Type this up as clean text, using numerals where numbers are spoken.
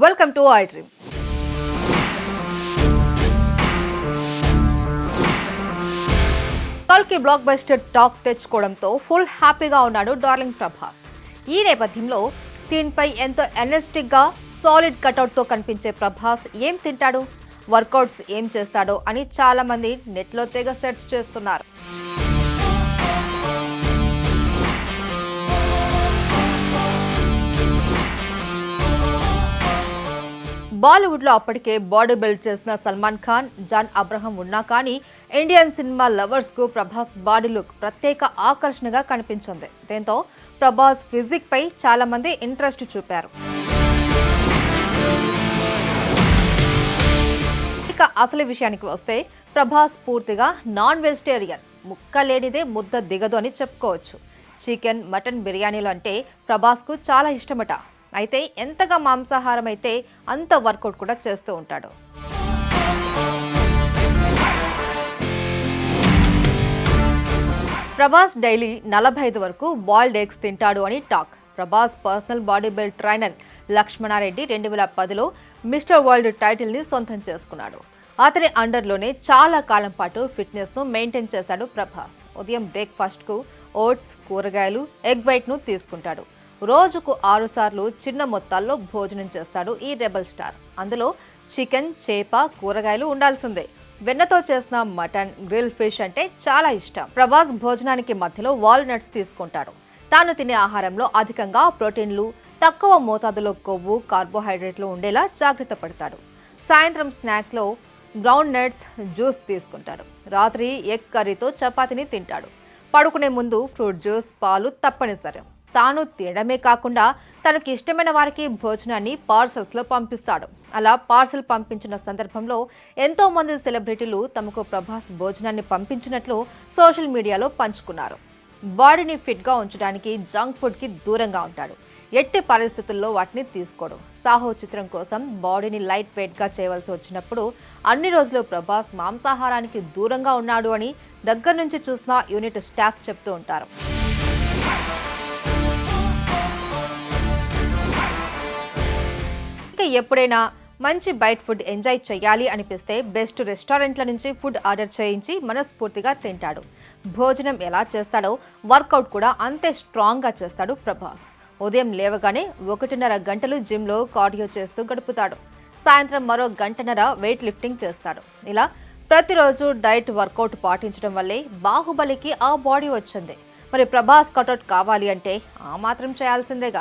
Welcome to I dream. కల్కి block buster talk తెచ్చుకోవడంతో full హ్యాపీగా ఉన్నాడు డార్లింగ్ ప్రభాస్. ఈ నేపథ్యంలో స్క్రీన్ పై ఎంతో ఎనర్జెటిక్ గా సాలిడ్ కటౌట్ తో కనిపించే ప్రభాస్ ఏం తింటాడు, వర్కౌట్స్ ఏం చేస్తాడో అని చాలా మంది నెట్లో తెగ సెర్చ్ చేస్తున్నారు. బాలీవుడ్ లో అప్పటికే బాడీ బిల్డ్ చేసిన సల్మాన్ ఖాన్, జాన్ అబ్రహం ఉన్నా కానీ ఇండియన్ సినిమా లవర్స్ కు ప్రభాస్ బాడీ లుక్ ప్రత్యేక ఆకర్షణగా కనిపించింది. దీంతో ప్రభాస్ ఫిజిక్ పై చాలా మంది ఇంట్రెస్ట్ చూపారు. ఇక అసలు విషయానికి వస్తే ప్రభాస్ పూర్తిగా నాన్ వెజిటేరియన్. ముక్క లేనిదే ముద్ద దిగదు అని చెప్పుకోవచ్చు. చికెన్, మటన్ బిర్యానీలు అంటే ప్రభాస్ కు చాలా ఇష్టమట. అయితే ఎంతగా మాంసాహారం అయితే అంత వర్కౌట్ కూడా చేస్తూ ఉంటాడు. ప్రభాస్ డైలీ 45 వరకు బాయిల్డ్ ఎగ్స్ తింటాడు అని talk. Prabhas personal body build trainer Lakshmana Reddy 2010లో మిస్టర్ వరల్డ్ టైటిల్ ని సొంతం చేసుకున్నాడు. అతని అండర్లోనే చాలా కాలం పాటు ఫిట్నెస్ ను మెయింటైన్ చేశాడు ప్రభాస్. ఉదయం బ్రేక్ఫాస్ట్ కు ఓట్స్, కూరగాయలు, ఎగ్ వైట్ ను తీసుకుంటాడు. రోజుకు 6 సార్లు చిన్న మొత్తాల్లో భోజనం చేస్తాడు ఈ రెబల్ స్టార్. అందులో చికెన్, చేప, కూరగాయలు ఉండాల్సిందే. వెన్నతో చేసిన మటన్, గ్రిల్ ఫిష్ అంటే చాలా ఇష్టం. ప్రభాస్ భోజనానికి మధ్యలో వాల్నట్స్ తీసుకుంటాడు. తాను తినే ఆహారంలో అధికంగా ప్రోటీన్లు, తక్కువ మోతాదులో కొవ్వు, కార్బోహైడ్రేట్లు ఉండేలా జాగ్రత్త పడతాడు. సాయంత్రం స్నాక్లో గ్రౌండ్ నట్స్, జ్యూస్ తీసుకుంటాడు. రాత్రి ఎగ్ కర్రీతో చపాతీని తింటాడు. పడుకునే ముందు ఫ్రూట్ జ్యూస్, పాలు తప్పనిసరి. తాను తినడమే కాకుండా తనకి ఇష్టమైన వారికి భోజనాన్ని పార్సల్స్లో పంపిస్తాడు. అలా పార్సల్ పంపించిన సందర్భంలో ఎంతో మంది సెలబ్రిటీలు తమకు ప్రభాస్ భోజనాన్ని పంపించినట్లు సోషల్ మీడియాలో పంచుకున్నారు. బాడీని ఫిట్గా ఉంచడానికి జంక్ ఫుడ్కి దూరంగా ఉంటాడు. ఎట్టి పరిస్థితుల్లో వాటిని తీసుకోడు. సాహో చిత్రం కోసం బాడీని లైట్ వెయిట్గా చేయవలసి వచ్చినప్పుడు అన్ని రోజులు ప్రభాస్ మాంసాహారానికి దూరంగా ఉన్నాడు అని దగ్గర నుంచి చూసిన యూనిట్ స్టాఫ్ చెప్తూ ఉంటారు. ఎప్పుడైనా మంచి బయట ఫుడ్ ఎంజాయ్ చేయాలి అనిపిస్తే బెస్ట్ రెస్టారెంట్ల నుంచి ఫుడ్ ఆర్డర్ చేయించి మనస్ఫూర్తిగా తింటాడు. భోజనం ఎలా చేస్తాడో వర్కౌట్ కూడా అంతే స్ట్రాంగ్గా చేస్తాడు ప్రభాస్. ఉదయం లేవగానే 1.5 గంటలు జిమ్లో కార్డియో చేస్తూ గడుపుతాడు. సాయంత్రం మరో 1.5 గంట వెయిట్ లిఫ్టింగ్ చేస్తాడు. ఇలా ప్రతిరోజు డైట్, వర్కౌట్ పాటించడం వల్లే బాహుబలికి ఆ బాడీ వచ్చింది. మరి ప్రభాస్ కటౌట్ కావాలి అంటే ఆ మాత్రం చేయాల్సిందేగా.